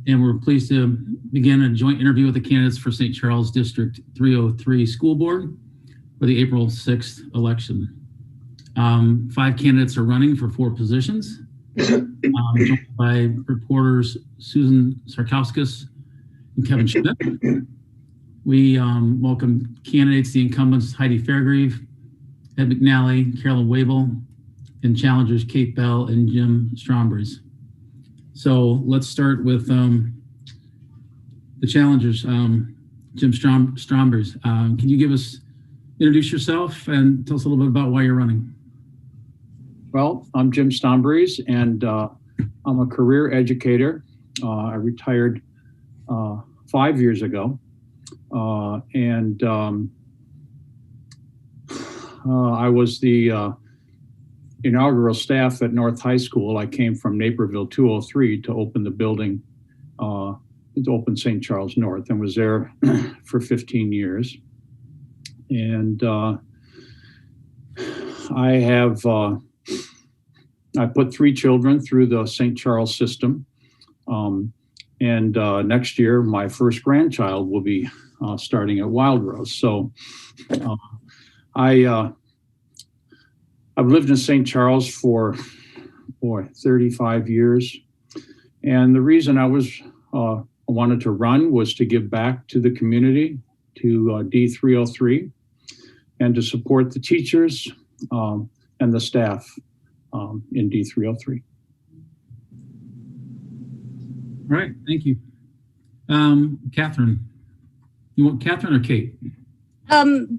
and we're pleased to begin a joint interview with the candidates for St. Charles District 303 School Board for the April 6th election. 5 candidates are running for 4 positions, joined by reporters Susan Sarkowskis and Kevin Schmidt. We welcome candidates, the incumbents Heidi Fairgrieve, Ed McNally, Carolyn Weibel, and challengers Kate Bell and Jim Strombergs. So let's start with the challengers. Jim Strombergs, can you introduce yourself and tell us a little bit about why you're running? Well, I'm Jim Strombergs, and I'm a career educator. I retired 5 years ago, and I was the inaugural staff at North High School. I came from Naperville 203 to open the building, to open St. Charles North, and was there for 15 years. And I put 3 children through the St. Charles system. And next year, my first grandchild will be starting at Wild Rose. So I've lived in St. Charles for 35 years. And the reason I wanted to run was to give back to the community, to D303, and to support the teachers and the staff in D303. All right, thank you. Catherine, you want Catherine or Kate?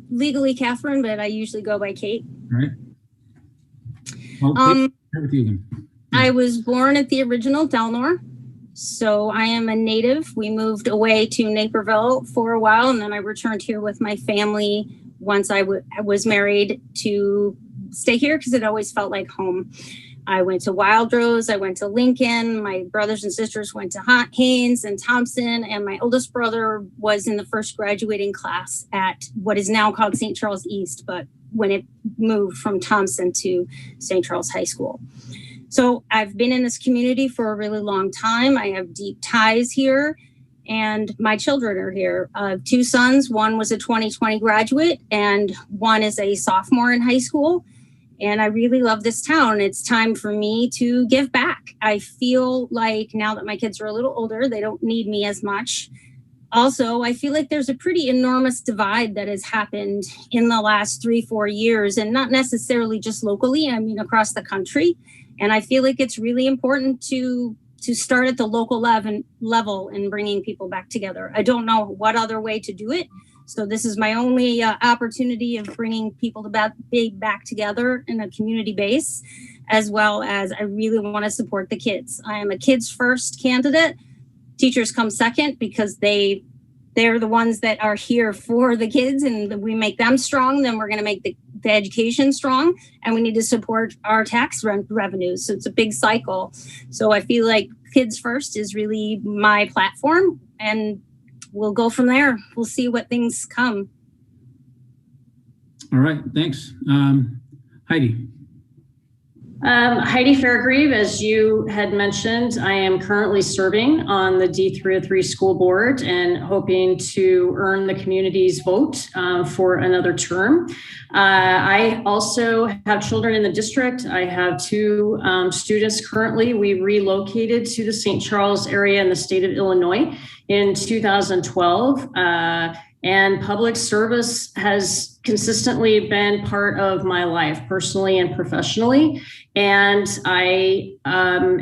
Legally Catherine, but I usually go by Kate. All right. Well, Kate, start with you then. I was born at the original Delnor, so I am a native. We moved away to Naperville for a while, and then I returned here with my family once I was married to stay here because it always felt like home. I went to Wild Rose, I went to Lincoln, my brothers and sisters went to Haynes and Thompson, and my oldest brother was in the first graduating class at what is now called St. Charles East, but when it moved from Thompson to St. Charles High School. So I've been in this community for a really long time. I have deep ties here, and my children are here. 2 sons, one was a 2020 graduate, and one is a sophomore in high school. And I really love this town. It's time for me to give back. I feel like now that my kids are a little older, they don't need me as much. Also, I feel like there's a pretty enormous divide that has happened in the last 3-4 years, and not necessarily just locally, I mean across the country. And I feel like it's really important to start at the local level and bringing people back together. I don't know what other way to do it. So this is my only opportunity of bringing people back together in a community base, as well as I really want to support the kids. I am a kids first candidate. Teachers come second because they're the ones that are here for the kids, and we make them strong, then we're going to make the education strong, and we need to support our tax revenues. So it's a big cycle. So I feel like kids first is really my platform, and we'll go from there. We'll see what things come. All right, thanks. Heidi. Heidi Fairgrieve, as you had mentioned, I am currently serving on the D303 School Board and hoping to earn the community's vote for another term. I also have children in the district. I have 2 students currently. We relocated to the St. Charles area in the state of Illinois in 2012. And public service has consistently been part of my life, personally and professionally. And I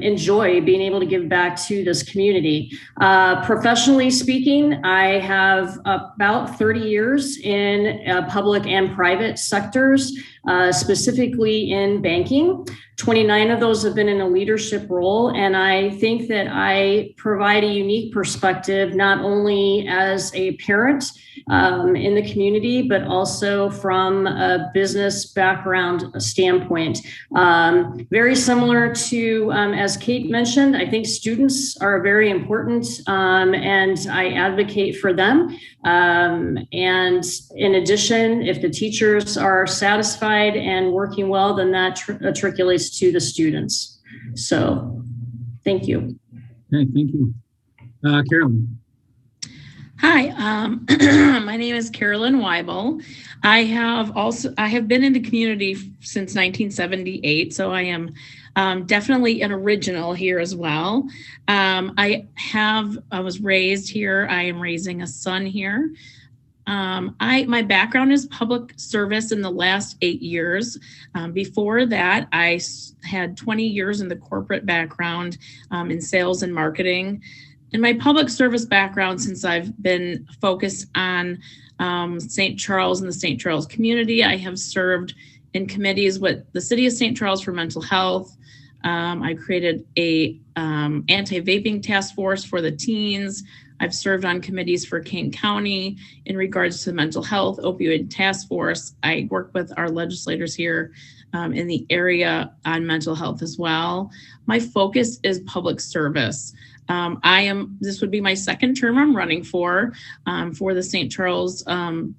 enjoy being able to give back to this community. Professionally speaking, I have about 30 years in public and private sectors, specifically in banking. 29 of those have been in a leadership role. And I think that I provide a unique perspective, not only as a parent in the community, but also from a business background standpoint. Very similar to, as Kate mentioned, I think students are very important, and I advocate for them. And in addition, if the teachers are satisfied and working well, then that matriculates to the students. So thank you. Okay, thank you. Carolyn. Hi, my name is Carolyn Weibel. I have been in the community since 1978, so I am definitely an original here as well. I was raised here. I am raising a son here. My background is public service in the last 8 years. Before that, I had 20 years in the corporate background in sales and marketing. In my public service background, since I've been focused on St. Charles and the St. Charles community, I have served in committees with the City of St. Charles for mental health. I created a anti-vaping task force for the teens. I've served on committees for King County in regards to mental health, opioid task force. I work with our legislators here in the area on mental health as well. My focus is public service. This would be my second term I'm running for the St. Charles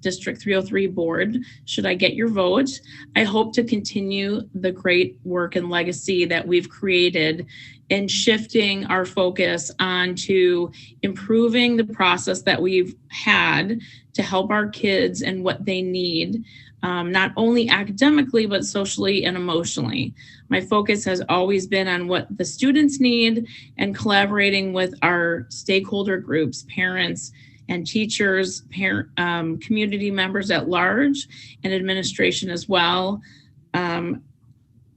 District 303 board. Should I get your vote, I hope to continue the great work and legacy that we've created in shifting our focus onto improving the process that we've had to help our kids and what they need, not only academically, but socially and emotionally. My focus has always been on what the students need and collaborating with our stakeholder groups, parents and teachers, community members at large, and administration as well.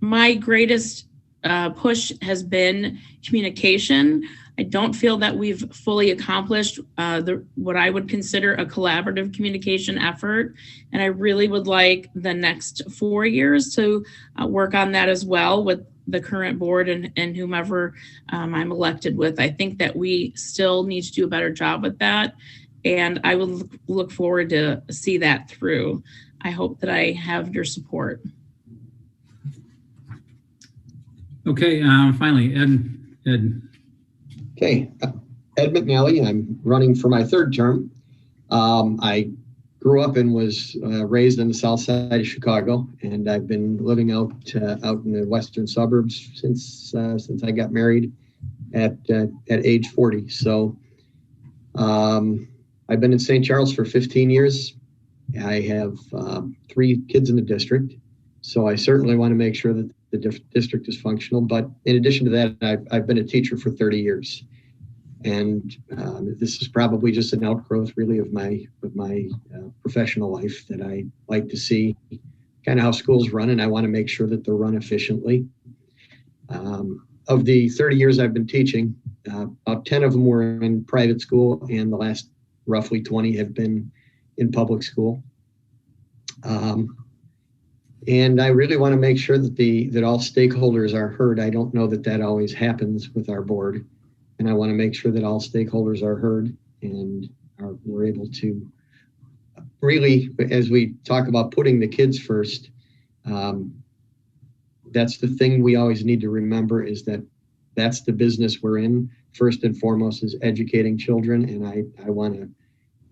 My greatest push has been communication. I don't feel that we've fully accomplished what I would consider a collaborative communication effort. And I really would like the next 4 years to work on that as well with the current board and whomever I'm elected with. I think that we still need to do a better job with that. And I will look forward to see that through. I hope that I have your support. Okay, finally, Ed. Okay, Ed McNally. I'm running for my third term. I grew up and was raised on the south side of Chicago, and I've been living out in the western suburbs since I got married at age 40. So I've been in St. Charles for 15 years. I have 3 kids in the district, so I certainly want to make sure that the district is functional. But in addition to that, I've been a teacher for 30 years. And this is probably just an outgrowth really of my professional life, that I like to see kind of how schools run, and I want to make sure that they're run efficiently. Of the 30 years I've been teaching, about 10 of them were in private school, and the last roughly 20 have been in public school. And I really want to make sure that all stakeholders are heard. I don't know that always happens with our board. And I want to make sure that all stakeholders are heard and we're able to really, as we talk about putting the kids first, that's the thing we always need to remember, is that that's the business we're in. First and foremost is educating children. And I want to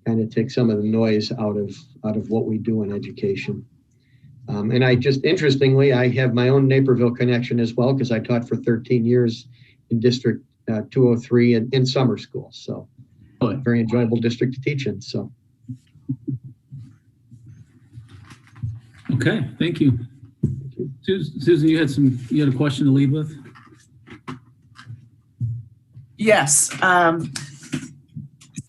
kind of take some of the noise out of what we do in education. And interestingly, I have my own Naperville connection as well, because I taught for 13 years in District 203 in summer school. So very enjoyable district to teach in. So. Okay, thank you. Susan, you had a question to lead with? Yes.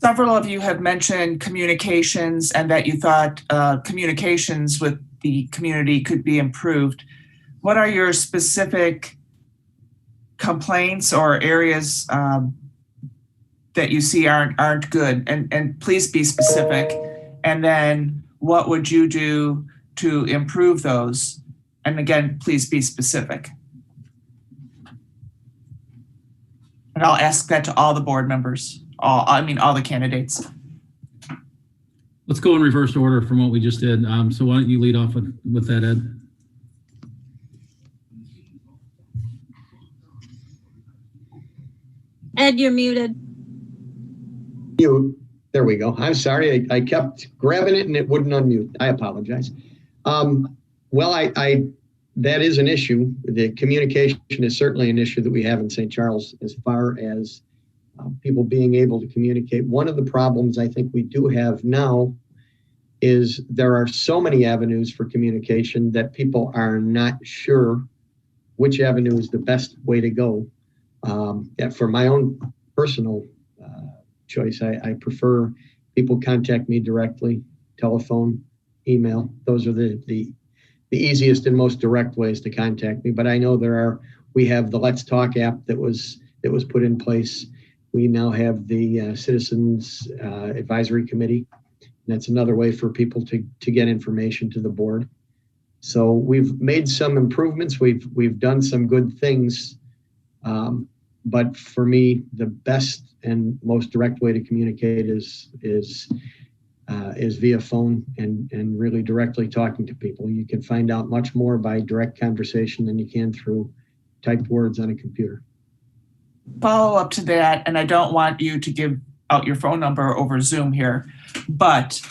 Several of you have mentioned communications and that you thought communications with the community could be improved. What are your specific complaints or areas that you see aren't good? And please be specific. And then what would you do to improve those? And again, please be specific. And I'll ask that to all the board members, all the candidates. Let's go in reverse order from what we just did. So why don't you lead off with that, Ed? Ed, you're muted. Mute. There we go. I'm sorry. I kept grabbing it and it wouldn't unmute. I apologize. That is an issue. The communication is certainly an issue that we have in St. Charles, as far as people being able to communicate. One of the problems I think we do have now is there are so many avenues for communication that people are not sure which avenue is the best way to go. For my own personal choice, I prefer people contact me directly, telephone, email. Those are the easiest and most direct ways to contact me. But I know we have the Let's Talk app that was put in place. We now have the Citizens Advisory Committee. That's another way for people to get information to the board. So we've made some improvements. We've done some good things. But for me, the best and most direct way to communicate is via phone and really directly talking to people. You can find out much more by direct conversation than you can through typed words on a computer. Follow up to that, and I don't want you to give out your phone number over Zoom here, but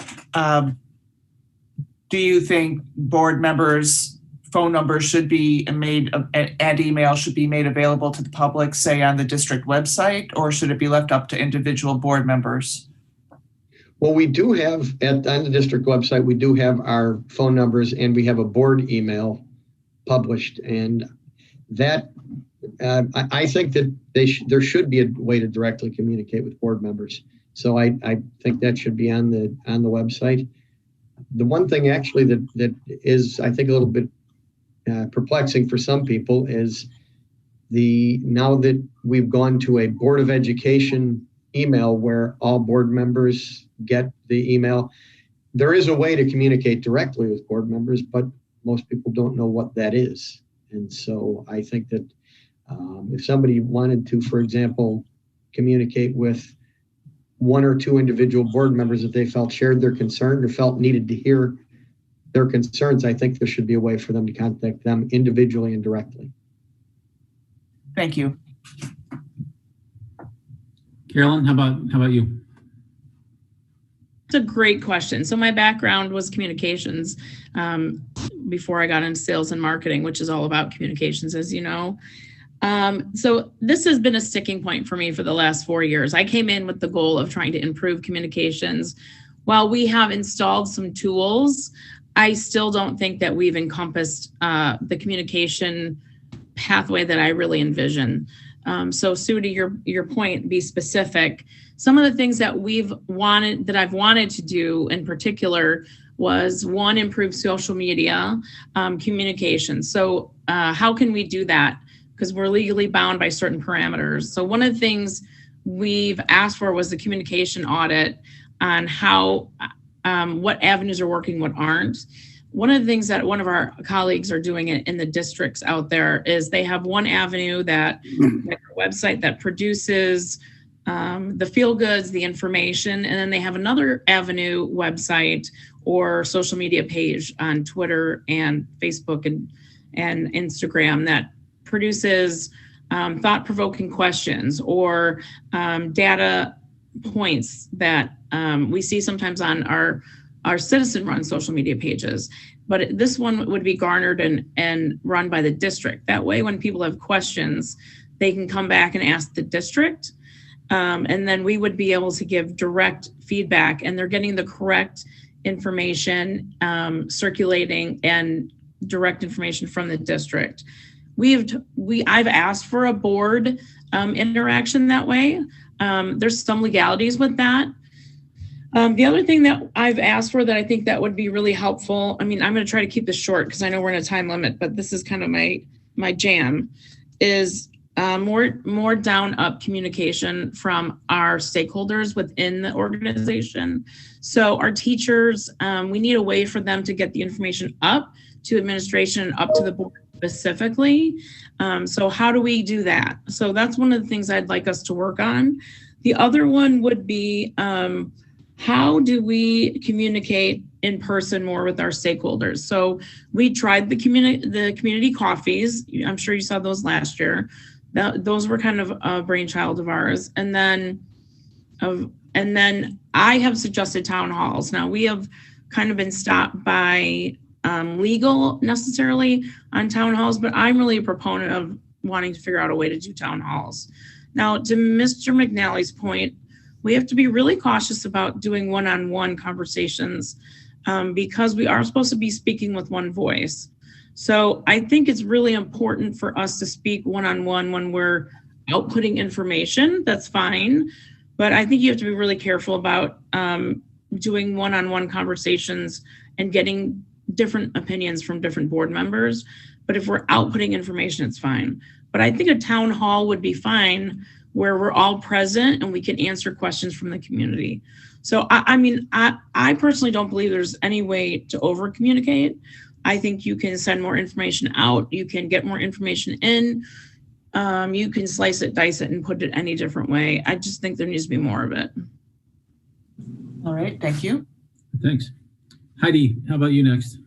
do you think board members' phone numbers should be made and email should be made available to the public, say on the district website, or should it be left up to individual board members? Well, we do have on the district website, we do have our phone numbers, and we have a board email published, and that I think that there should be a way to directly communicate with board members. So I think that should be on the website. The one thing actually that is, I think, a little bit perplexing for some people is now that we've gone to a Board of Education email where all board members get the email. There is a way to communicate directly with board members, but most people don't know what that is. And so I think that if somebody wanted to, for example, communicate with one or two individual board members that they felt shared their concern or felt needed to hear their concerns, I think there should be a way for them to contact them individually and directly. Thank you. Carolyn, how about you? It's a great question. So my background was communications before I got into sales and marketing, which is all about communications, as you know. So this has been a sticking point for me for the last 4 years. I came in with the goal of trying to improve communications. While we have installed some tools, I still don't think that we've encompassed the communication pathway that I really envision. So Sue, to your point, be specific. Some of the things that I've wanted to do in particular was one, improve social media communication. So how can we do that? Because we're legally bound by certain parameters. So one of the things we've asked for was the communication audit on how, what avenues are working, what aren't. One of the things that one of our colleagues are doing in the districts out there is they have one avenue like a website that produces the feel goods, the information, and then they have another avenue website or social media page on Twitter and Facebook and Instagram that produces thought-provoking questions or data points that we see sometimes on our citizen-run social media pages. But this one would be garnered and run by the district. That way, when people have questions, they can come back and ask the district. And then we would be able to give direct feedback, and they're getting the correct information circulating and direct information from the district. I've asked for a board interaction that way. There's some legalities with that. The other thing that I've asked for that I think that would be really helpful, I mean, I'm going to try to keep this short because I know we're in a time limit, but this is kind of my jam, is more down-up communication from our stakeholders within the organization. So our teachers, we need a way for them to get the information up to administration and up to the board specifically. So how do we do that? So that's one of the things I'd like us to work on. The other one would be, how do we communicate in person more with our stakeholders? So we tried the community coffees. I'm sure you saw those last year. Those were kind of a brainchild of ours. And then I have suggested town halls. Now we have kind of been stopped by legal necessarily on town halls, but I'm really a proponent of wanting to figure out a way to do town halls. Now, to Mr. McNally's point, we have to be really cautious about doing one-on-one conversations because we are supposed to be speaking with one voice. So I think it's really important for us to speak one-on-one when we're outputting information. That's fine. But I think you have to be really careful about doing one-on-one conversations and getting different opinions from different board members. But if we're outputting information, it's fine. But I think a town hall would be fine where we're all present and we can answer questions from the community. So I personally don't believe there's any way to over communicate. I think you can send more information out. You can get more information in. You can slice it, dice it, and put it any different way. I just think there needs to be more of it. All right, thank you. Thanks. Heidi, how about you next?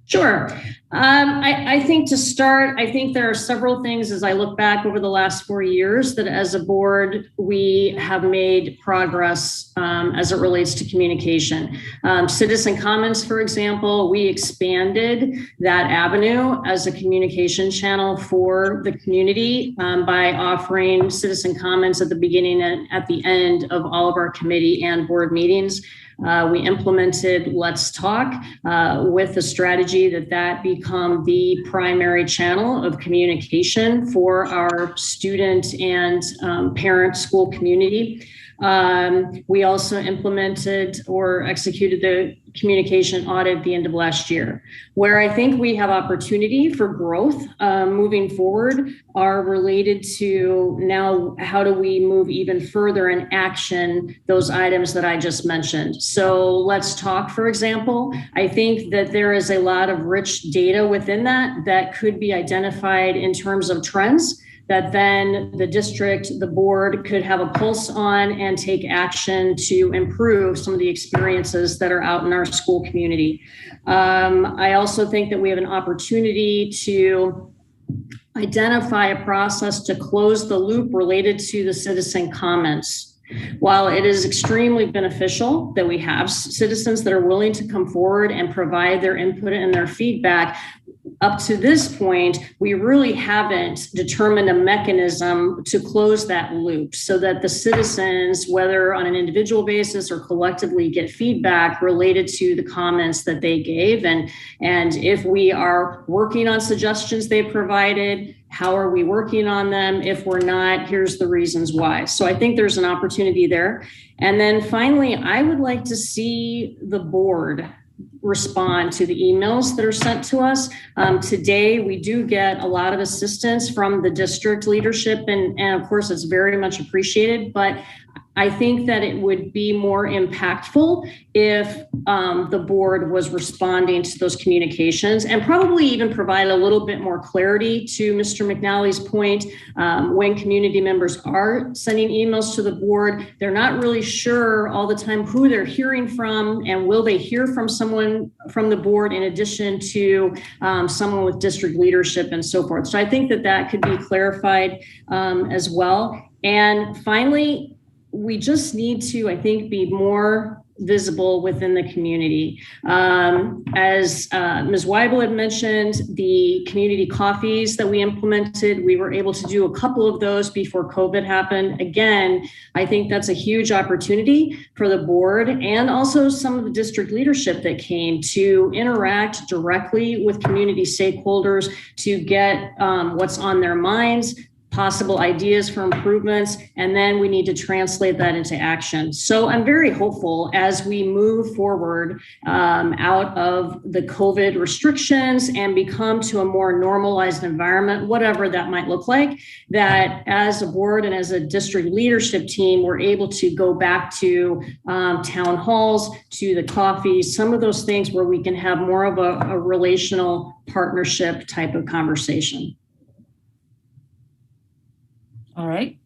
Sure. I think to start, I think there are several things as I look back over the last 4 years that as a board, we have made progress as it relates to communication. Citizen comments, for example, we expanded that avenue as a communication channel for the community by offering citizen comments at the beginning and at the end of all of our committee and board meetings. We implemented Let's Talk with the strategy that become the primary channel of communication for our student and parent school community. We also implemented or executed the communication audit at the end of last year. Where I think we have opportunity for growth moving forward are related to now how do we move even further and action those items that I just mentioned. So Let's Talk, for example, I think that there is a lot of rich data within that could be identified in terms of trends that then the district, the board could have a pulse on and take action to improve some of the experiences that are out in our school community. I also think that we have an opportunity to identify a process to close the loop related to the citizen comments. While it is extremely beneficial that we have citizens that are willing to come forward and provide their input and their feedback, up to this point, we really haven't determined a mechanism to close that loop so that the citizens, whether on an individual basis or collectively, get feedback related to the comments that they gave. And if we are working on suggestions they provided, how are we working on them? If we're not, here's the reasons why. So I think there's an opportunity there. And then finally, I would like to see the board respond to the emails that are sent to us. Today, we do get a lot of assistance from the district leadership, and of course, it's very much appreciated, but I think that it would be more impactful if the board was responding to those communications and probably even provide a little bit more clarity to Mr. McNally's point. When community members are sending emails to the board, they're not really sure all the time who they're hearing from and will they hear from someone from the board in addition to someone with district leadership and so forth. So I think that could be clarified as well. And finally, we just need to, I think, be more visible within the community. As Ms. Weibel had mentioned, the community coffees that we implemented, we were able to do a couple of those before COVID happened. Again, I think that's a huge opportunity for the board and also some of the district leadership that came to interact directly with community stakeholders to get what's on their minds, possible ideas for improvements, and then we need to translate that into action. So I'm very hopeful as we move forward out of the COVID restrictions and become to a more normalized environment, whatever that might look like, that as a board and as a district leadership team, we're able to go back to town halls, to the coffees, some of those things where we can have more of a relational partnership type of conversation. All right.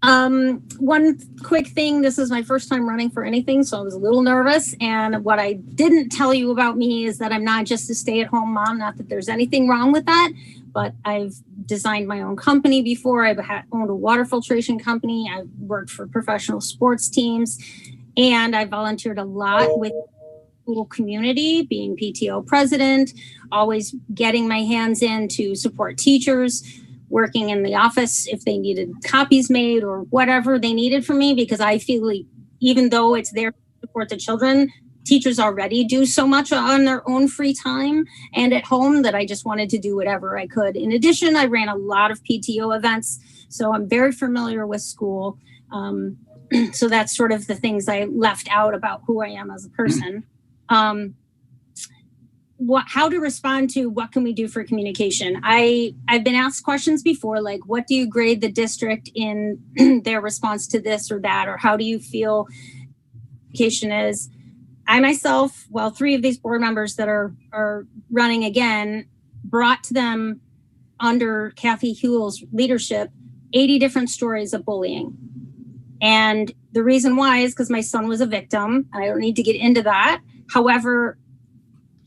One quick thing, this is my first time running for anything, so I was a little nervous. And what I didn't tell you about me is that I'm not just a stay-at-home mom, not that there's anything wrong with that, but I've designed my own company before. I've owned a water filtration company. I've worked for professional sports teams, and I volunteered a lot with school community, being PTO president, always getting my hands in to support teachers. working in the office if they needed copies made or whatever they needed from me, because I feel like even though it's there to support the children, teachers already do so much on their own free time and at home that I just wanted to do whatever I could. In addition, I ran a lot of PTO events, so I'm very familiar with school. So that's sort of the things I left out about who I am as a person. How to respond to what can we do for communication? I've been asked questions before, like what do you grade the district in their response to this or that, or how do you feel communication is? I myself, well, 3 of these board members that are running again, brought to them under Kathy Hewell's leadership 80 different stories of bullying. And the reason why is because my son was a victim. I don't need to get into that. However,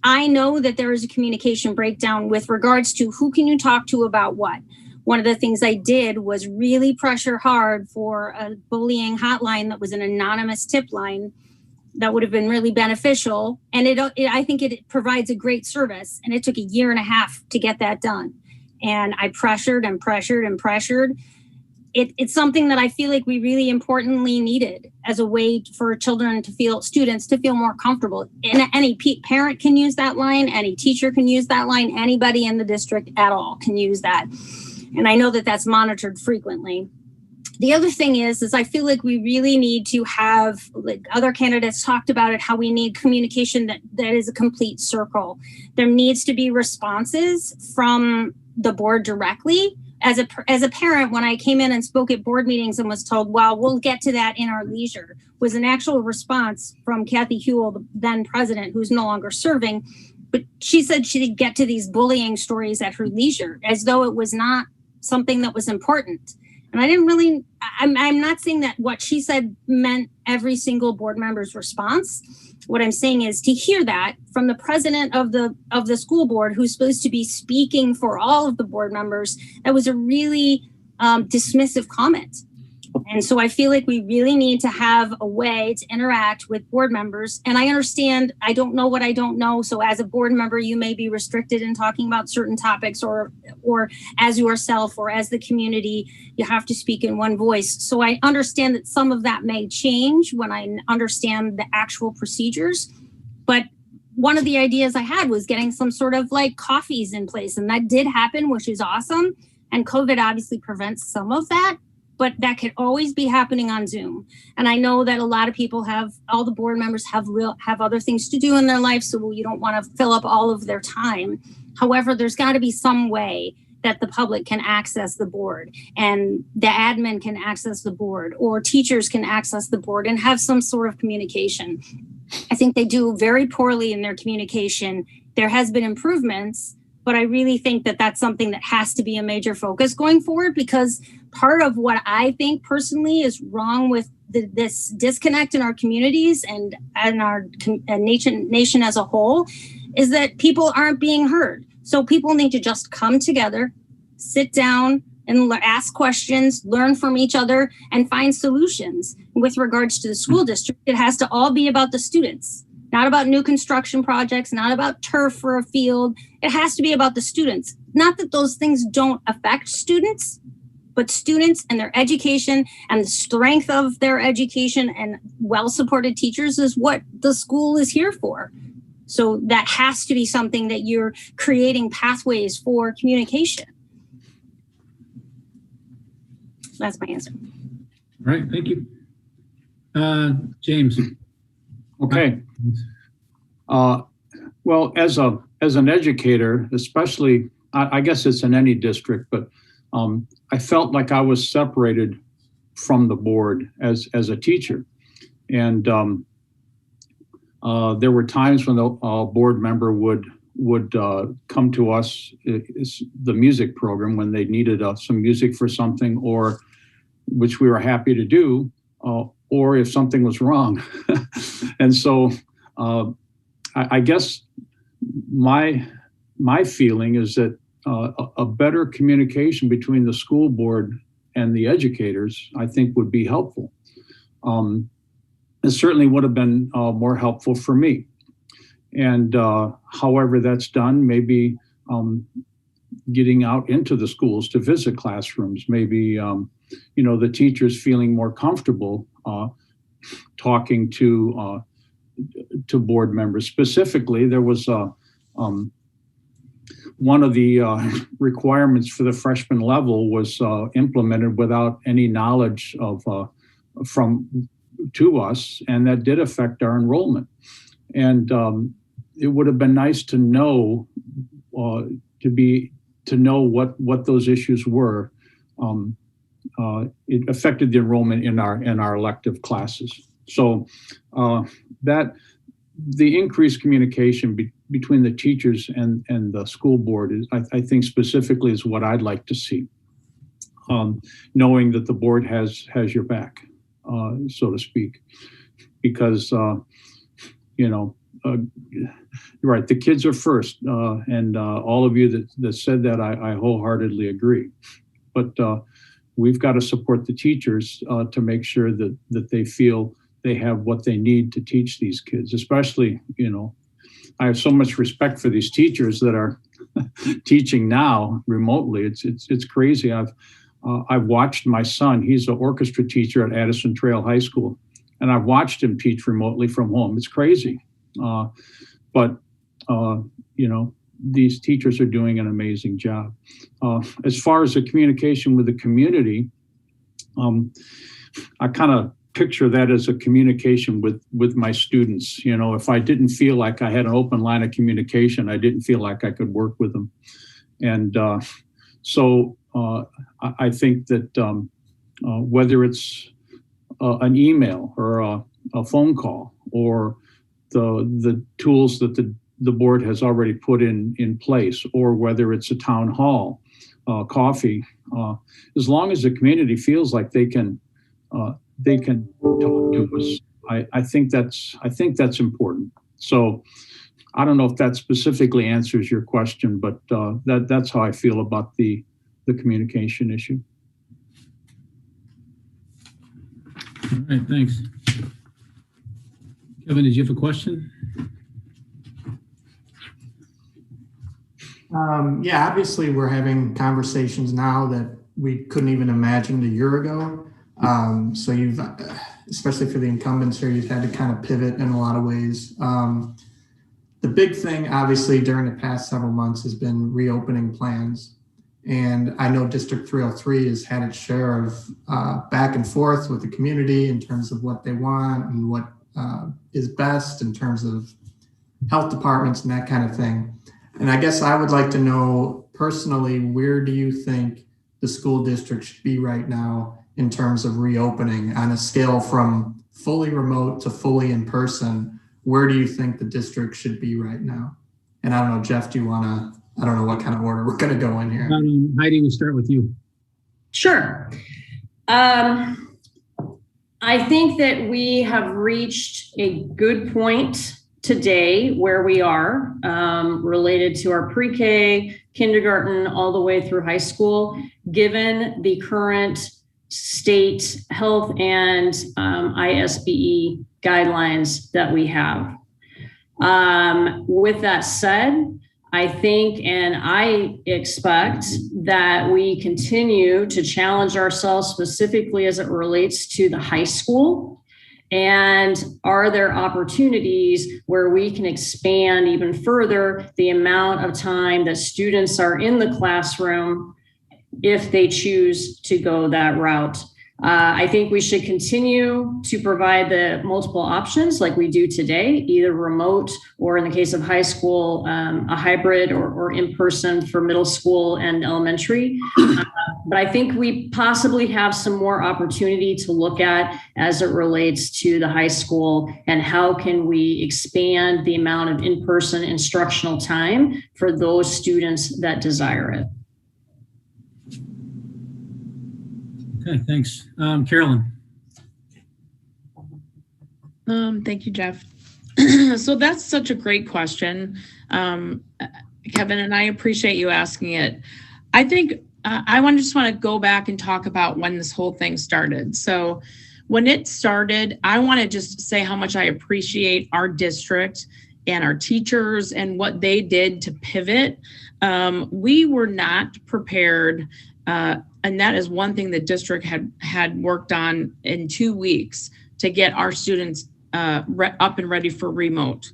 I know that there is a communication breakdown with regards to who can you talk to about what. One of the things I did was really pressure hard for a bullying hotline that was an anonymous tip line that would have been really beneficial. And I think it provides a great service. And it took a year and a half to get that done. And I pressured and pressured and pressured. It's something that I feel like we really importantly needed as a way for students to feel more comfortable. And any parent can use that line, any teacher can use that line, anybody in the district at all can use that. And I know that that's monitored frequently. The other thing is I feel like we really need to have, like other candidates talked about it, how we need communication that is a complete circle. There needs to be responses from the board directly. As a parent, when I came in and spoke at board meetings and was told, well, we'll get to that in our leisure, was an actual response from Kathy Hewell, the then president, who's no longer serving. But she said she'd get to these bullying stories at her leisure, as though it was not something that was important. And I'm not saying that what she said meant every single board member's response. What I'm saying is to hear that from the president of the school board, who's supposed to be speaking for all of the board members, that was a really dismissive comment. And so I feel like we really need to have a way to interact with board members. And I understand I don't know what I don't know. So as a board member, you may be restricted in talking about certain topics, or as yourself or as the community, you have to speak in one voice. So I understand that some of that may change when I understand the actual procedures. But one of the ideas I had was getting some sort of like coffees in place. And that did happen, which is awesome. And COVID obviously prevents some of that. But that could always be happening on Zoom. And I know that a lot of people all the board members have other things to do in their life, so you don't want to fill up all of their time. However, there's got to be some way that the public can access the board, and the admin can access the board, or teachers can access the board and have some sort of communication. I think they do very poorly in their communication. There has been improvements, but I really think that that's something that has to be a major focus going forward, because part of what I think personally is wrong with this disconnect in our communities and our nation as a whole is that people aren't being heard. So people need to just come together, sit down and ask questions, learn from each other, and find solutions. With regards to the school district, it has to all be about the students. Not about new construction projects, not about turf for a field. It has to be about the students. Not that those things don't affect students, but students and their education and the strength of their education and well-supported teachers is what the school is here for. So that has to be something that you're creating pathways for communication. That's my answer. All right, thank you. James. Okay. Well, as an educator, especially, I guess it's in any district, but I felt like I was separated from the board as a teacher. And there were times when the board member would come to us, the music program, when they needed some music for something, or which we were happy to do, or if something was wrong. And so I guess my feeling is that a better communication between the school board and the educators, I think, would be helpful. It certainly would have been more helpful for me. And however that's done, maybe getting out into the schools to visit classrooms, maybe, the teachers feeling more comfortable talking to board members. Specifically, there was one of the requirements for the freshman level was implemented without any knowledge to us, and that did affect our enrollment. And it would have been nice to know what those issues were. It affected the enrollment in our elective classes. So that the increased communication between the teachers and the school board is, I think, specifically is what I'd like to see. Knowing that the board has your back, so to speak, because you're right, the kids are first, and all of you that said that, I wholeheartedly agree. But we've got to support the teachers to make sure that they feel they have what they need to teach these kids. Especially, I have so much respect for these teachers that are teaching now remotely. It's crazy. I've watched my son. He's an orchestra teacher at Addison Trail High School, and I've watched him teach remotely from home. It's crazy. But these teachers are doing an amazing job. As far as the communication with the community, I kind of picture that as a communication with my students. If I didn't feel like I had an open line of communication, I didn't feel like I could work with them. And so I think that whether it's an email or a phone call or the tools that the board has already put in place, or whether it's a town hall, coffee, as long as the community feels like they can talk to us, I think that's important. So I don't know if that specifically answers your question, but that's how I feel about the communication issue. All right, thanks. Kevin, did you have a question? Yeah, obviously we're having conversations now that we couldn't even imagine a year ago. So you've, especially for the incumbents here, you've had to kind of pivot in a lot of ways. The big thing, obviously, during the past several months has been reopening plans. And I know District 303 has had its share of back and forth with the community in terms of what they want and what is best in terms of health departments and that kind of thing. And I guess I would like to know personally, where do you think the school district should be right now in terms of reopening on a scale from fully remote to fully in person? Where do you think the district should be right now? And I don't know, Jeff, do you want to, I don't know what kind of order we're going to go in here. Heidi, we'll start with you. Sure. I think that we have reached a good point today where we are related to our pre-K, kindergarten, all the way through high school, given the current state health and ISBE guidelines that we have. With that said, I think and I expect that we continue to challenge ourselves specifically as it relates to the high school. And are there opportunities where we can expand even further the amount of time that students are in the classroom if they choose to go that route? I think we should continue to provide the multiple options like we do today, either remote or in the case of high school, a hybrid or in-person for middle school and elementary. But I think we possibly have some more opportunity to look at as it relates to the high school and how can we expand the amount of in-person instructional time for those students that desire it. Okay, thanks. Carolyn. Thank you, Jeff. So that's such a great question, Kevin, and I appreciate you asking it. I think I just want to go back and talk about when this whole thing started. So when it started, I want to just say how much I appreciate our district and our teachers and what they did to pivot, we were not prepared. And that is one thing the district had worked on in 2 weeks to get our students up and ready for remote.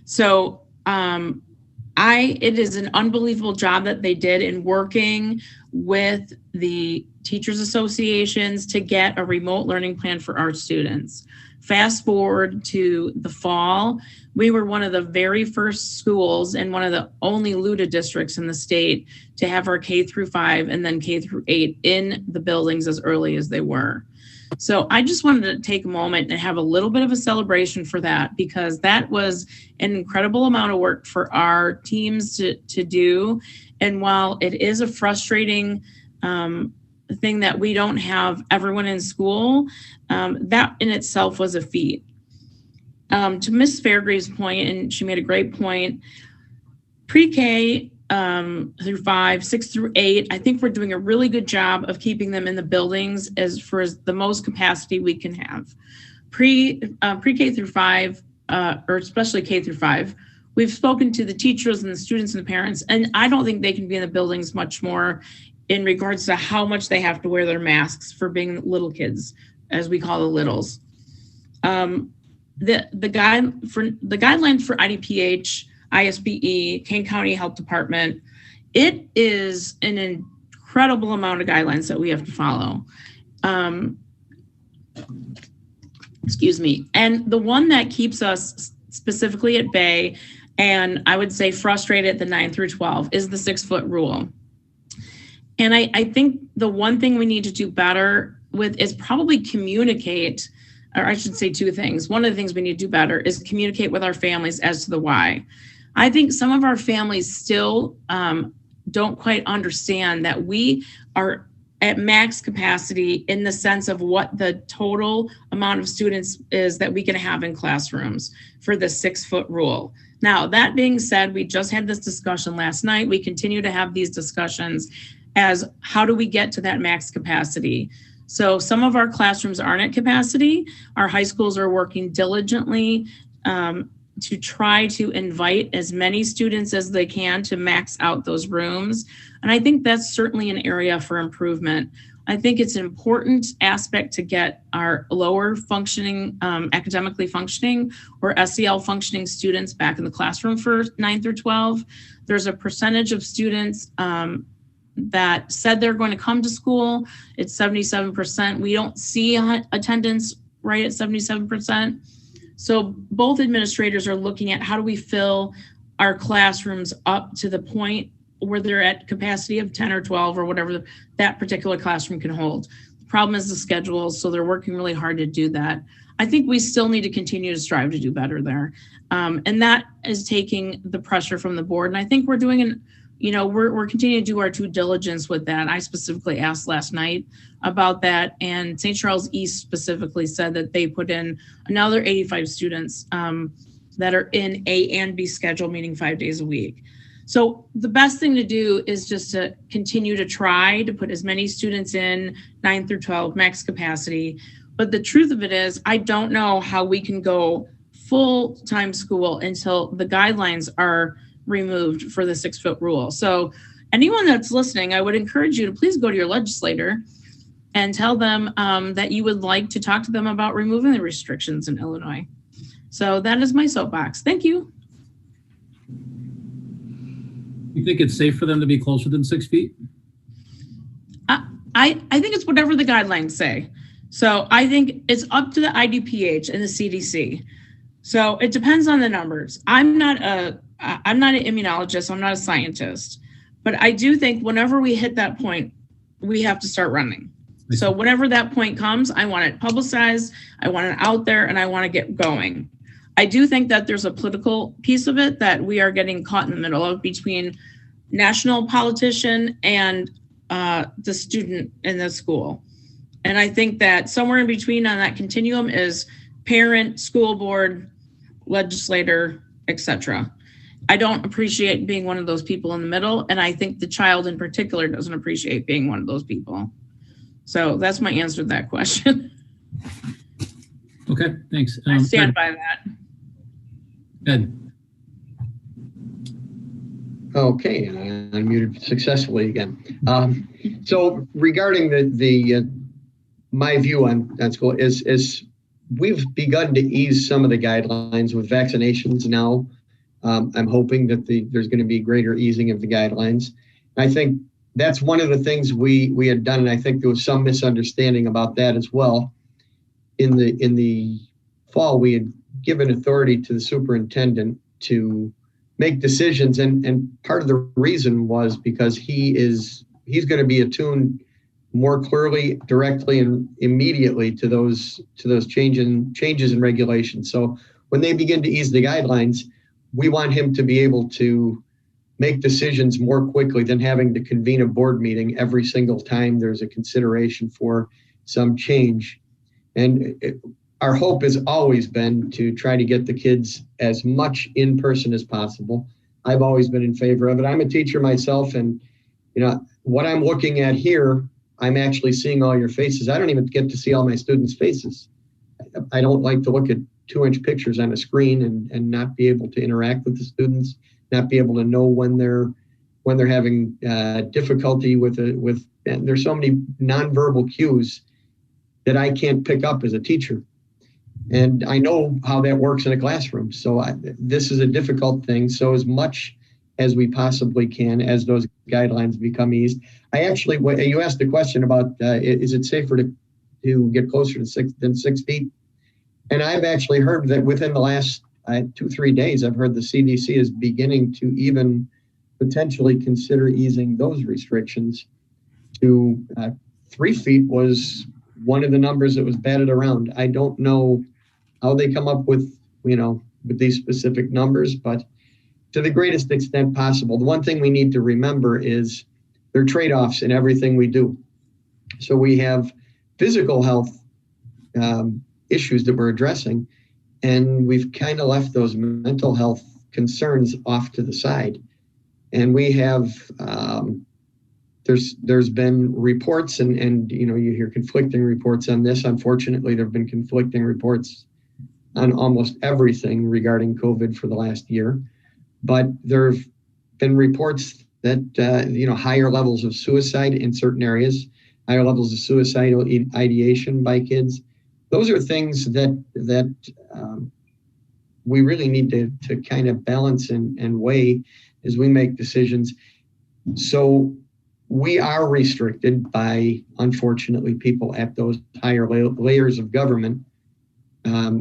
So it is an unbelievable job that they did in working with the teachers associations to get a remote learning plan for our students. Fast forward to the fall, we were one of the very first schools and one of the only LUDA districts in the state to have our K through 5 and then K through 8 in the buildings as early as they were. So I just wanted to take a moment and have a little bit of a celebration for that, because that was an incredible amount of work for our teams to do. And while it is a frustrating thing that we don't have everyone in school, that in itself was a feat. To Ms. Fairgreave's point, and she made a great point, pre-K through 5, 6 through 8, I think we're doing a really good job of keeping them in the buildings as the most capacity we can have. Pre-K through 5, or especially K through 5, we've spoken to the teachers and the students and the parents, and I don't think they can be in the buildings much more in regards to how much they have to wear their masks for being little kids, as we call the littles. The guidelines for IDPH, ISBE, Kane County Health Department, it is an incredible amount of guidelines that we have to follow. Excuse me. And the one that keeps us specifically at bay, and I would say frustrated at the 9 through 12, is the 6-foot rule. And I think the one thing we need to do better with is probably communicate, or I should say 2 things. One of the things we need to do better is communicate with our families as to the why. I think some of our families still don't quite understand that we are at max capacity in the sense of what the total amount of students is that we can have in classrooms for the 6-foot rule. Now, that being said, we just had this discussion last night. We continue to have these discussions as how do we get to that max capacity? So some of our classrooms aren't at capacity. Our high schools are working diligently to try to invite as many students as they can to max out those rooms. And I think that's certainly an area for improvement. I think it's an important aspect to get our lower functioning, academically functioning or SEL functioning students back in the classroom for 9 through 12. There's a percentage of students that said they're going to come to school. It's 77%. We don't see attendance right at 77%. So both administrators are looking at how do we fill our classrooms up to the point where they're at capacity of 10 or 12 or whatever that particular classroom can hold. The problem is the schedule, so they're working really hard to do that. I think we still need to continue to strive to do better there. And that is taking the pressure from the board. And I think we're doing we're continuing to do our due diligence with that. I specifically asked last night about that, and St. Charles East specifically said that they put in another 85 students that are in A and B schedule, meaning 5 days a week. So the best thing to do is just to continue to try to put as many students in 9 through 12 max capacity. But the truth of it is, I don't know how we can go full-time school until the guidelines are removed for the 6-foot rule. So anyone that's listening, I would encourage you to please go to your legislator and tell them that you would like to talk to them about removing the restrictions in Illinois. So that is my soapbox. Thank you. You think it's safe for them to be closer than 6 feet? I think it's whatever the guidelines say. So I think it's up to the IDPH and the CDC. So it depends on the numbers. I'm not an immunologist, I'm not a scientist, but I do think whenever we hit that point, we have to start running. So whenever that point comes, I want it publicized, I want it out there, and I want to get going. I do think that there's a political piece of it that we are getting caught in the middle of between national politician and the student in the school. And I think that somewhere in between on that continuum is parent, school board, legislator, etc. I don't appreciate being one of those people in the middle, and I think the child in particular doesn't appreciate being one of those people. So that's my answer to that question. Okay, thanks. I stand by that. Ed. Okay, I unmuted successfully again. So regarding my view on school is we've begun to ease some of the guidelines with vaccinations now. I'm hoping that there's going to be greater easing of the guidelines. I think that's one of the things we had done, and I think there was some misunderstanding about that as well. In the fall, we had given authority to the superintendent to make decisions, and part of the reason was because he's going to be attuned more clearly, directly, and immediately to those changes in regulations. So when they begin to ease the guidelines, we want him to be able to make decisions more quickly than having to convene a board meeting every single time there's a consideration for some change. And our hope has always been to try to get the kids as much in person as possible. I've always been in favor of it. I'm a teacher myself, and what I'm looking at here, I'm actually seeing all your faces. I don't even get to see all my students' faces. I don't like to look at 2-inch pictures on a screen and not be able to interact with the students, not be able to know when they're having difficulty with. And there's so many nonverbal cues that I can't pick up as a teacher. And I know how that works in a classroom. So this is a difficult thing. So as much as we possibly can, as those guidelines become eased. You asked the question about, is it safer to get closer than 6 feet? And I've actually heard that within the last 2-3 days, I've heard the CDC is beginning to even potentially consider easing those restrictions to 3 feet was one of the numbers that was batted around. I don't know how they come up with these specific numbers, but to the greatest extent possible. The one thing we need to remember is there are trade-offs in everything we do. So we have physical health issues that we're addressing, and we've kind of left those mental health concerns off to the side. And we have there's been reports, and you hear conflicting reports on this. Unfortunately, there have been conflicting reports on almost everything regarding COVID for the last year. But there have been reports that higher levels of suicide in certain areas, higher levels of suicidal ideation by kids. Those are things that we really need to kind of balance and weigh as we make decisions. So we are restricted by, unfortunately, people at those higher layers of government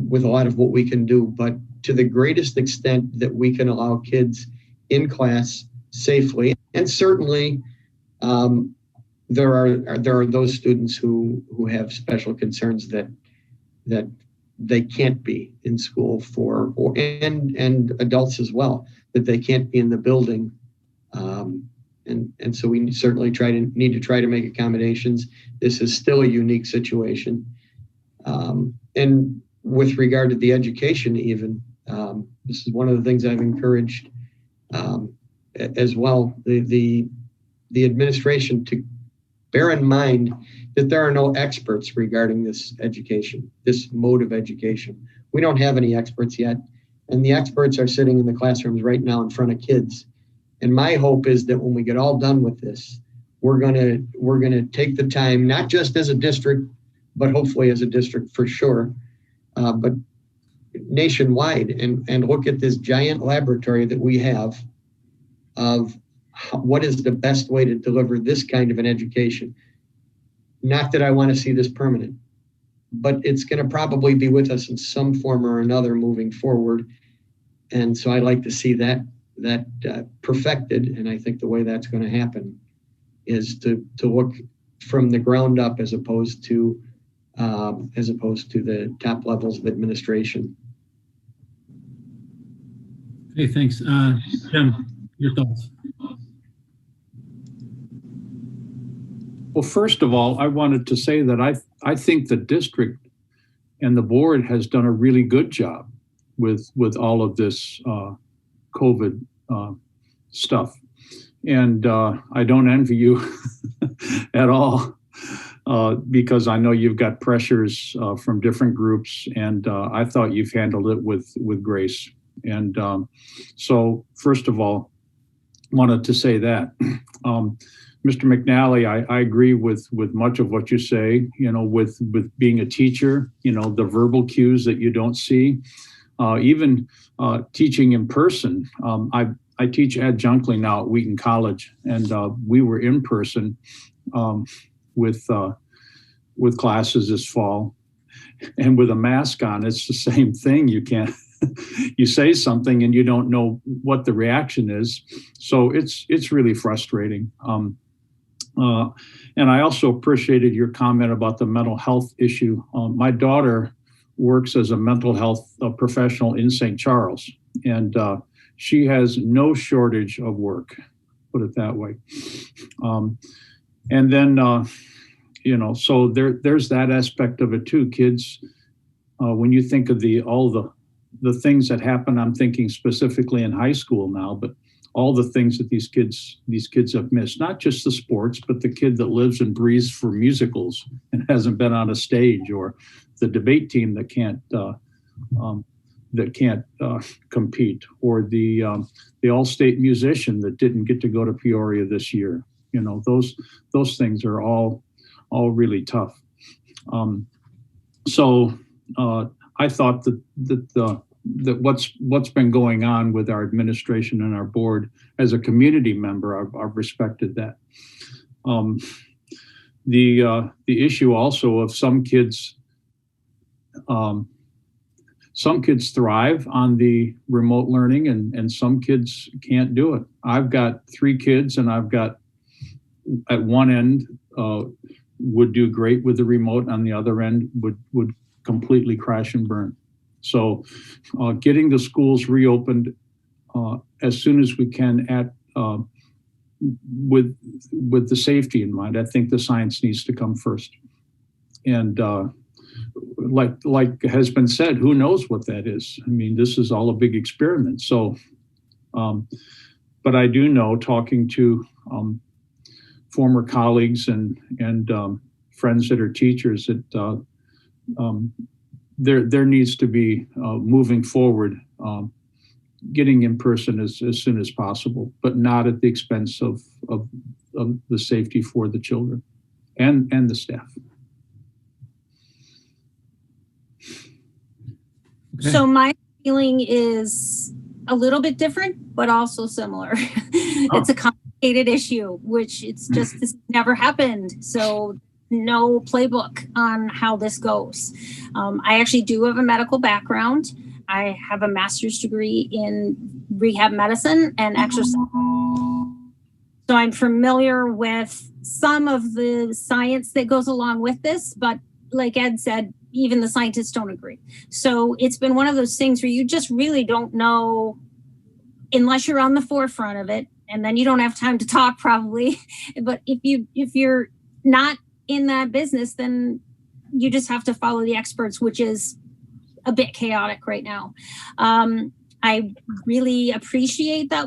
with a lot of what we can do. But to the greatest extent that we can allow kids in class safely, and certainly there are those students who have special concerns that they can't be in school for, and adults as well, that they can't be in the building. And so we certainly need to try to make accommodations. This is still a unique situation. And with regard to the education even, this is one of the things I've encouraged as well, the administration to bear in mind that there are no experts regarding this education, this mode of education. We don't have any experts yet, and the experts are sitting in the classrooms right now in front of kids. And my hope is that when we get all done with this, we're gonna take the time, not just as a district, but hopefully as a district for sure, but nationwide, and look at this giant laboratory that we have of what is the best way to deliver this kind of an education. Not that I want to see this permanent, but it's going to probably be with us in some form or another moving forward. And so I'd like to see that perfected. And I think the way that's going to happen is to look from the ground up as opposed to the top levels of administration. Okay, thanks. Jim, your thoughts? Well, first of all, I wanted to say that I think the district and the board has done a really good job with all of this COVID stuff. And I don't envy you at all because I know you've got pressures from different groups, and I thought you've handled it with grace. And so first of all, wanted to say that. Mr. McNally, I agree with much of what you say, with being a teacher, the verbal cues that you don't see, even teaching in person. I teach adjunctly now at Wheaton College, and we were in person with classes this fall, and with a mask on, it's the same thing. You can't, you say something and you don't know what the reaction is. So it's really frustrating. And I also appreciated your comment about the mental health issue. My daughter works as a mental health professional in St. Charles, and she has no shortage of work, put it that way. And then, so there's that aspect of it too. Kids, when you think of all the things that happen, I'm thinking specifically in high school now, but all the things that these kids have missed, not just the sports, but the kid that lives and breathes for musicals and hasn't been on a stage, or the debate team that can't compete, or the all-state musician that didn't get to go to Peoria this year. Those things are all really tough. So I thought that what's been going on with our administration and our board, as a community member, I've respected that. The issue also of some kids thrive on the remote learning, and some kids can't do it. I've got 3 kids, and I've got, at one end, would do great with the remote. On the other end, would completely crash and burn. So getting the schools reopened as soon as we can, with the safety in mind. I think the science needs to come first. And like has been said, who knows what that is? I mean, this is all a big experiment. So, but I do know, talking to former colleagues and friends that are teachers, that there needs to be moving forward, getting in person as soon as possible, but not at the expense of the safety for the children and the staff. Okay. So my feeling is a little bit different, but also similar. It's a complicated issue, which it's just, this never happened. So no playbook on how this goes. I actually do have a medical background. I have a master's degree in rehab medicine and exercise. So I'm familiar with some of the science that goes along with this, but like Ed said, even the scientists don't agree. So it's been one of those things where you just really don't know unless you're on the forefront of it, and then you don't have time to talk probably. But if you're not in that business, then you just have to follow the experts, which is a bit chaotic right now. I really appreciate that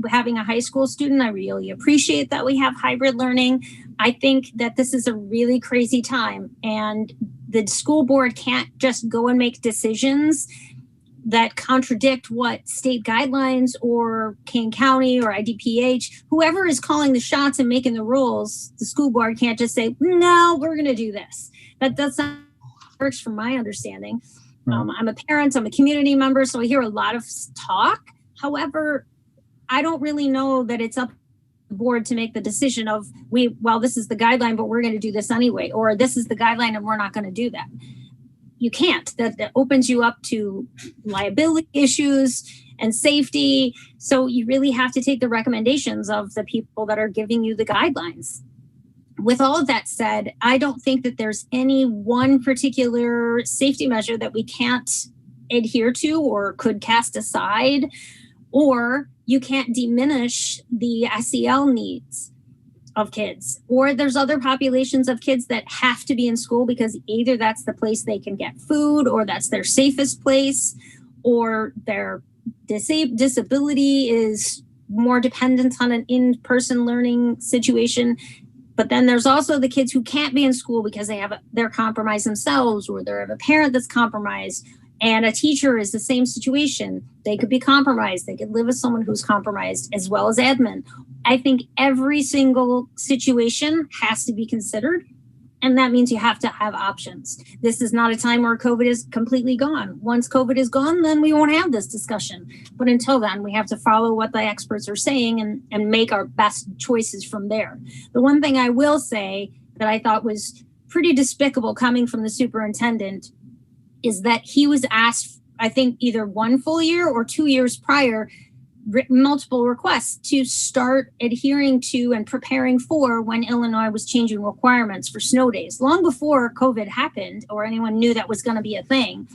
having a high school student, I really appreciate that we have hybrid learning. I think that this is a really crazy time, and the school board can't just go and make decisions that contradict what state guidelines or Kane County or IDPH, whoever is calling the shots and making the rules. The school board can't just say, no, we're going to do this. That's not how it works from my understanding. I'm a parent, I'm a community member, so I hear a lot of talk. However, I don't really know that it's up to the board to make the decision of, this is the guideline, but we're going to do this anyway, or this is the guideline and we're not going to do that. You can't. That opens you up to liability issues and safety. So you really have to take the recommendations of the people that are giving you the guidelines. With all of that said, I don't think that there's any one particular safety measure that we can't adhere to or could cast aside, or you can't diminish the SEL needs of kids, or there's other populations of kids that have to be in school because either that's the place they can get food, or that's their safest place, or their disability is more dependent on an in-person learning situation. But then there's also the kids who can't be in school because they're compromised themselves, or they have a parent that's compromised. And a teacher is the same situation. They could be compromised. They could live with someone who's compromised, as well as admin. I think every single situation has to be considered. And that means you have to have options. This is not a time where COVID is completely gone. Once COVID is gone, then we won't have this discussion. But until then, we have to follow what the experts are saying and make our best choices from there. The one thing I will say that I thought was pretty despicable coming from the superintendent is that he was asked, I think, either 1 full year or 2 years prior, multiple requests to start adhering to and preparing for when Illinois was changing requirements for snow days. Long before COVID happened or anyone knew that was going to be a thing,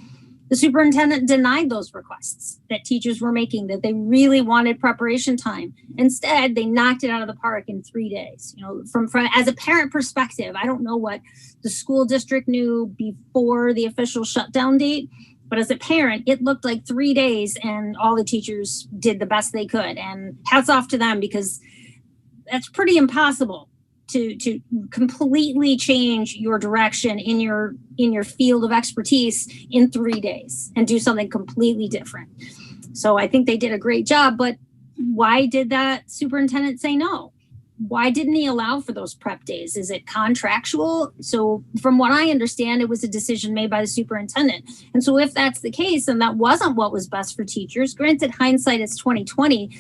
the superintendent denied those requests that teachers were making, that they really wanted preparation time. Instead, they knocked it out of the park in 3 days. You know, from as a parent perspective, I don't know what the school district knew before the official shutdown date, but as a parent, it looked like 3 days and all the teachers did the best they could. And hats off to them, because that's pretty impossible to completely change your direction in your field of expertise in 3 days and do something completely different. So I think they did a great job, but why did that superintendent say no? Why didn't he allow for those prep days? Is it contractual? So from what I understand, it was a decision made by the superintendent. And so if that's the case, and that wasn't what was best for teachers, granted, hindsight is 2020,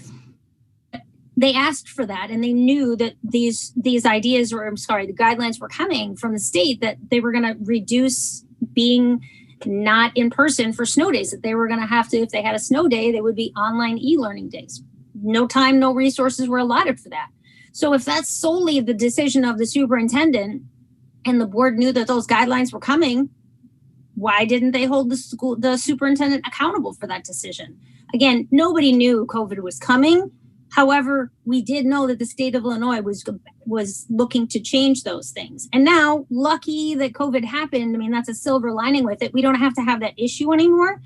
they asked for that, and they knew that these ideas, or I'm sorry, the guidelines were coming from the state, that they were going to reduce being not in person for snow days, that they were going to have to, if they had a snow day, they would be online e-learning days. No time, no resources were allotted for that. So if that's solely the decision of the superintendent and the board knew that those guidelines were coming, why didn't they hold the superintendent accountable for that decision? Again, nobody knew COVID was coming. However, we did know that the state of Illinois was looking to change those things. And now, lucky that COVID happened. I mean, that's a silver lining with it. We don't have to have that issue anymore.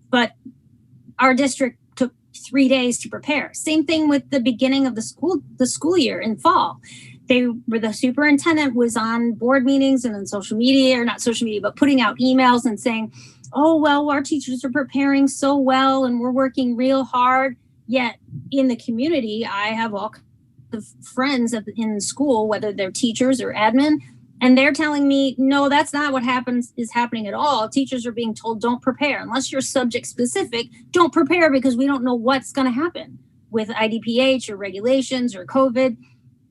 But our district took 3 days to prepare. Same thing with the beginning of the school year in fall. The superintendent was on board meetings and on social media, or not social media, but putting out emails and saying, oh, well, our teachers are preparing so well and we're working real hard. Yet in the community, I have all kinds of friends in school, whether they're teachers or admin, and they're telling me, no, that's not what is happening at all. Teachers are being told, don't prepare. Unless you're subject specific, don't prepare, because we don't know what's going to happen with IDPH or regulations or COVID.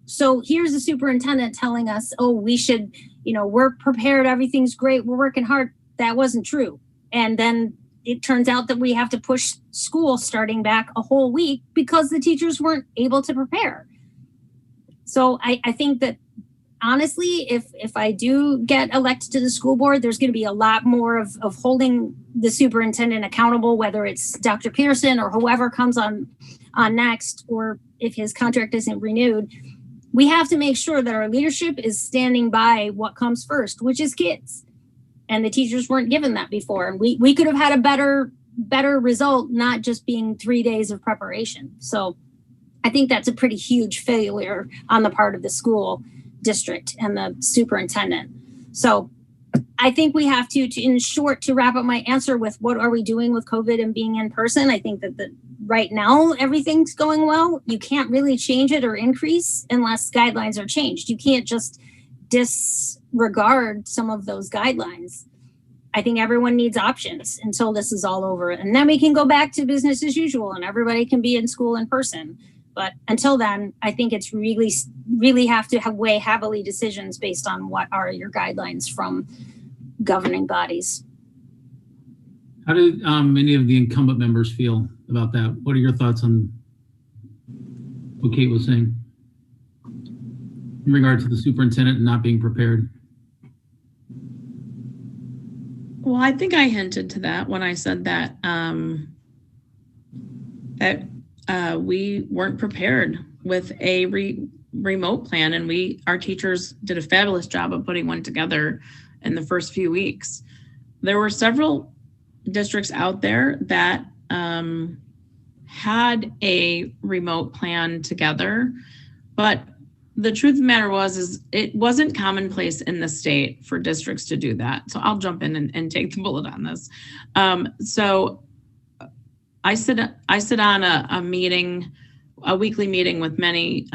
So here's the superintendent telling us, oh, we should, we're prepared. Everything's great. We're working hard. That wasn't true. And then it turns out that we have to push school starting back a whole week because the teachers weren't able to prepare. So I think that, honestly, if I do get elected to the school board, there's going to be a lot more of holding the superintendent accountable, whether it's Dr. Pearson or whoever comes on next, or if his contract isn't renewed. We have to make sure that our leadership is standing by what comes first, which is kids. And the teachers weren't given that before. And we could have had a better result, not just being 3 days of preparation. So I think that's a pretty huge failure on the part of the school district and the superintendent. So I think we have to in short, to wrap up my answer with what are we doing with COVID and being in person, I think that right now everything's going well. You can't really change it or increase unless guidelines are changed. You can't just disregard some of those guidelines. I think everyone needs options until this is all over. And then we can go back to business as usual and everybody can be in school in person. But until then, I think it's really have to weigh heavily decisions based on what are your guidelines from governing bodies. How do many of the incumbent members feel about that? What are your thoughts on what Kate was saying in regard to the superintendent and not being prepared? Well, I think I hinted to that when I said that we weren't prepared with a remote plan, and our teachers did a fabulous job of putting one together in the first few weeks. There were several districts out there that had a remote plan together, but the truth of the matter is it wasn't commonplace in the state for districts to do that. So I'll jump in and take the bullet on this. So I sit on a meeting, a weekly meeting with many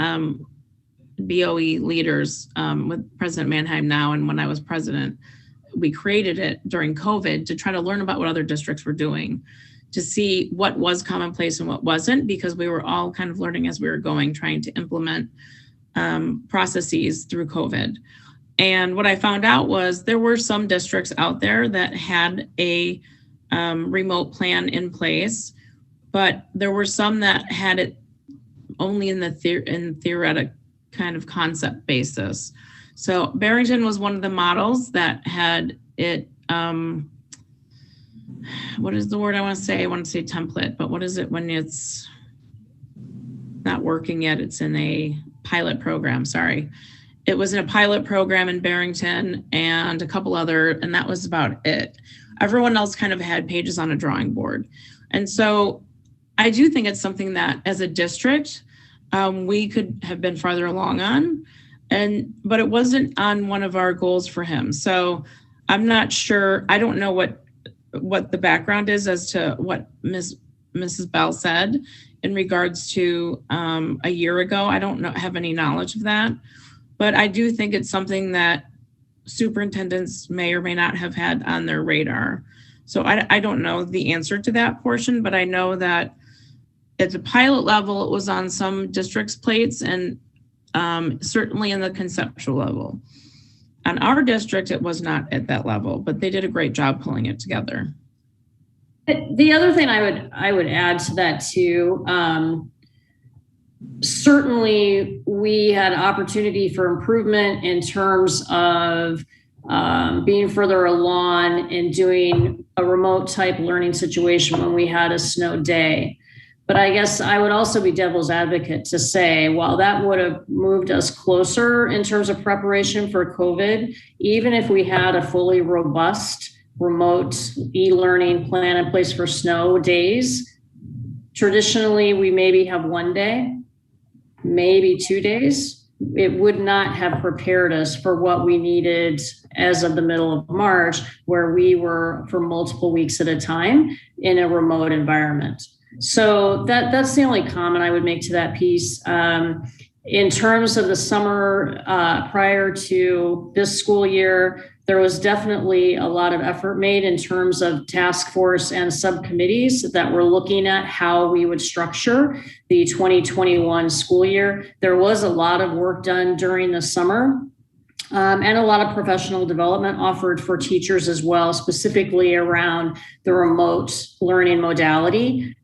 BOE leaders, with President Mannheim now, and when I was president, we created it during COVID to try to learn about what other districts were doing, to see what was commonplace and what wasn't, because we were all kind of learning as we were going, trying to implement processes through COVID. And what I found out was there were some districts out there that had a remote plan in place, but there were some that had it only in the theoretic kind of concept basis. So Barrington was one of the models that had it, what is the word I want to say? I want to say template, but what is it when it's not working yet? It's in a pilot program, sorry. It was in a pilot program in Barrington and a couple other, and that was about it. Everyone else kind of had pages on a drawing board. And so I do think it's something that as a district, we could have been farther along on, but it wasn't on one of our goals for him. So I'm not sure, I don't know what the background is as to what Mrs. Bell said in regards to a year ago. I don't have any knowledge of that, but I do think it's something that superintendents may or may not have had on their radar. So I don't know the answer to that portion, but I know that at the pilot level, it was on some districts' plates, and certainly in the conceptual level. On our district, it was not at that level, but they did a great job pulling it together. The other thing I would add to that too, certainly we had opportunity for improvement in terms of being further along in doing a remote type learning situation when we had a snow day. But I guess I would also be devil's advocate to say, while that would have moved us closer in terms of preparation for COVID, even if we had a fully robust remote e-learning plan in place for snow days, traditionally we maybe have one day, maybe 2 days. It would not have prepared us for what we needed as of the middle of March, where we were for multiple weeks at a time in a remote environment. So that's the only comment I would make to that piece. In terms of the summer prior to this school year, there was definitely a lot of effort made in terms of task force and subcommittees that were looking at how we would structure the 2021 school year. There was a lot of work done during the summer. And a lot of professional development offered for teachers as well, specifically around the remote learning modality.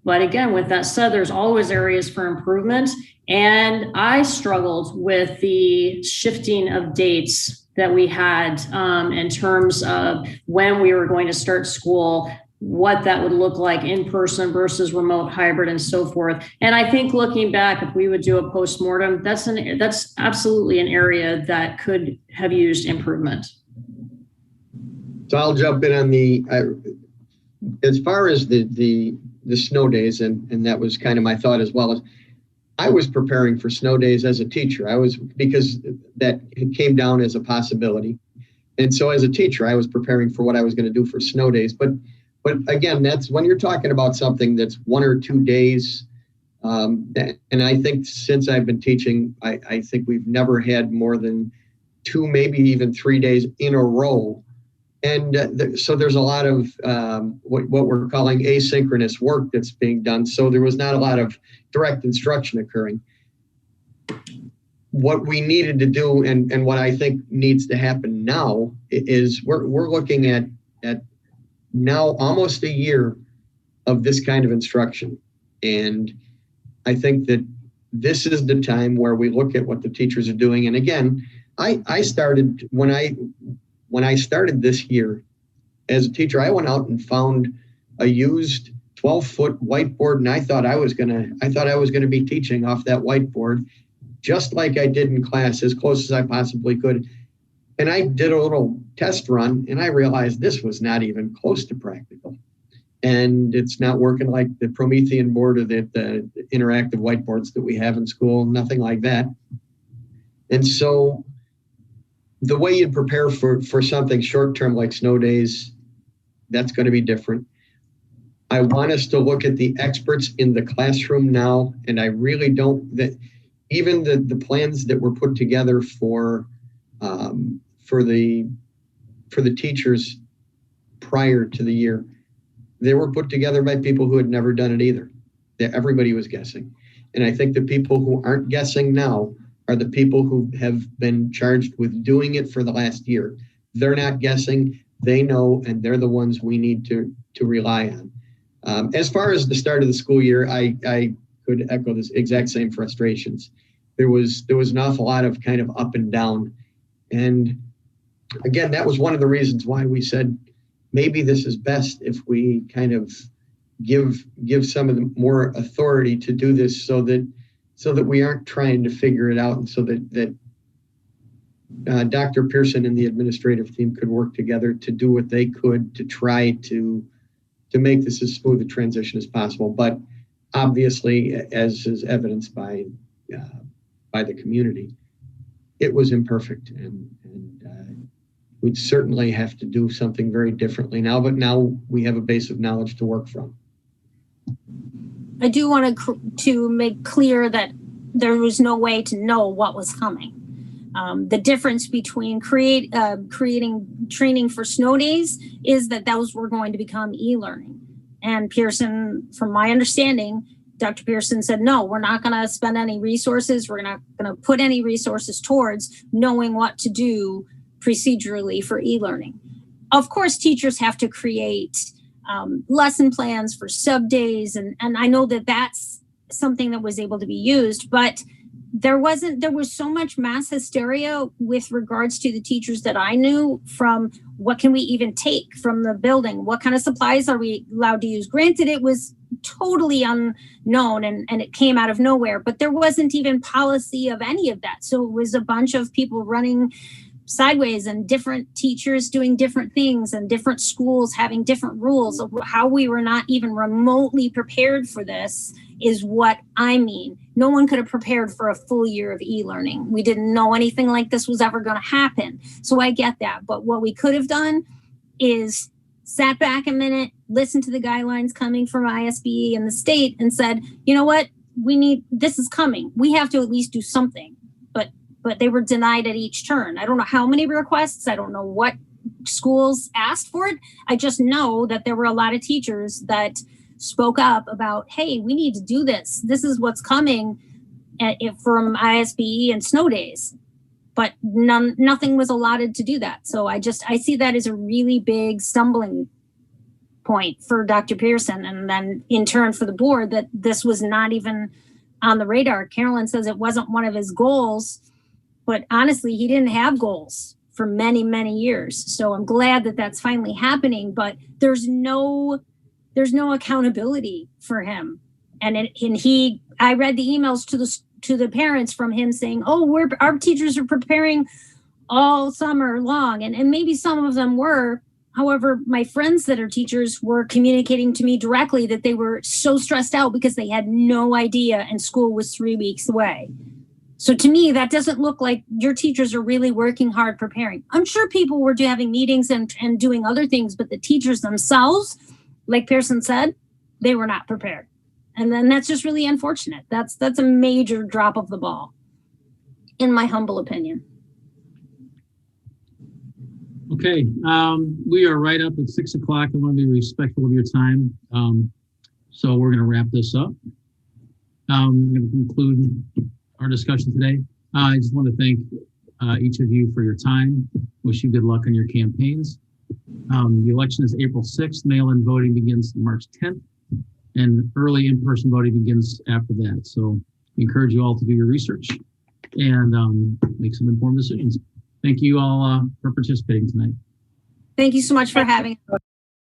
But again, with that said, there's always areas for improvement. And I struggled with the shifting of dates that we had in terms of when we were going to start school, what that would look like in person versus remote, hybrid, and so forth. And I think looking back, if we would do a postmortem, that's absolutely an area that could have used improvement. So I'll jump in on as far as the snow days, and that was kind of my thought as well. As I was preparing for snow days as a teacher, because that came down as a possibility. And so as a teacher, I was preparing for what I was going to do for snow days. But again, that's when you're talking about something that's 1 or 2 days. And I think since I've been teaching, I think we've never had more than 2, maybe even 3 days in a row. And so there's a lot of what we're calling asynchronous work that's being done. So there was not a lot of direct instruction occurring. What we needed to do, and what I think needs to happen now, is we're looking at now almost a year of this kind of instruction. And I think that this is the time where we look at what the teachers are doing. And again, I started when I started this year as a teacher, I went out and found a used 12-foot whiteboard, and I thought I was gonna be teaching off that whiteboard, just like I did in class, as close as I possibly could. And I did a little test run, and I realized this was not even close to practical. and it's not working like the Promethean board or the interactive whiteboards that we have in school, nothing like that. And so the way you prepare for something short-term like snow days, that's going to be different. I want us to look at the experts in the classroom now, and I really don't, that even the plans that were put together for the teachers prior to the year, they were put together by people who had never done it either. Everybody was guessing. And I think the people who aren't guessing now are the people who have been charged with doing it for the last year. They're not guessing, they know, and they're the ones we need to rely on. As far as the start of the school year, I could echo this exact same frustrations. There was an awful lot of kind of up and down. And again, that was one of the reasons why we said, maybe this is best if we kind of give some of them more authority to do this so that we aren't trying to figure it out, and so that Dr. Pearson and the administrative team could work together to do what they could to try to make this as smooth a transition as possible. But obviously, as is evidenced by the community, it was imperfect, and we'd certainly have to do something very differently now, but now we have a base of knowledge to work from. I do want to make clear that there was no way to know what was coming. The difference between creating training for snow days is that those were going to become e-learning. And Pearson, from my understanding, Dr. Pearson said, no, we're not going to spend any resources. We're not going to put any resources towards knowing what to do procedurally for e-learning. Of course, teachers have to create lesson plans for sub days. And I know that that's something that was able to be used, but there was so much mass hysteria with regards to the teachers that I knew, from what can we even take from the building? What kind of supplies are we allowed to use? Granted, it was totally unknown and it came out of nowhere, but there wasn't even policy of any of that. So it was a bunch of people running sideways and different teachers doing different things and different schools having different rules. How we were not even remotely prepared for this is what I mean. No one could have prepared for a full year of e-learning. We didn't know anything like this was ever going to happen. So I get that. But what we could have done is sat back a minute, listened to the guidelines coming from ISBE and the state and said, you know what, this is coming. We have to at least do something. But they were denied at each turn. I don't know how many requests. I don't know what schools asked for it. I just know that there were a lot of teachers that spoke up about, hey, we need to do this. This is what's coming from ISBE and snow days. But nothing was allotted to do that. So I see that as a really big stumbling point for Dr. Pearson, and then in turn for the board, that this was not even on the radar. Carolyn says it wasn't one of his goals. But honestly, he didn't have goals for many, many years. So I'm glad that that's finally happening, but there's no accountability for him. And I read the emails to the parents from him saying, oh, our teachers are preparing all summer long. And maybe some of them were. However, my friends that are teachers were communicating to me directly that they were so stressed out because they had no idea and school was 3 weeks away. So to me, that doesn't look like your teachers are really working hard preparing. I'm sure people were having meetings and doing other things, but the teachers themselves, like Pearson said, they were not prepared. And then that's just really unfortunate. That's a major drop of the ball, in my humble opinion. Okay, we are right up at 6 o'clock. I want to be respectful of your time. So we're going to wrap this up. I'm going to conclude our discussion today. I just want to thank each of you for your time. Wish you good luck on your campaigns. The election is April 6th. Mail-in voting begins March 10th, and early in-person voting begins after that. So we encourage you all to do your research and make some informed decisions. Thank you all for participating tonight. Thank you so much for having us.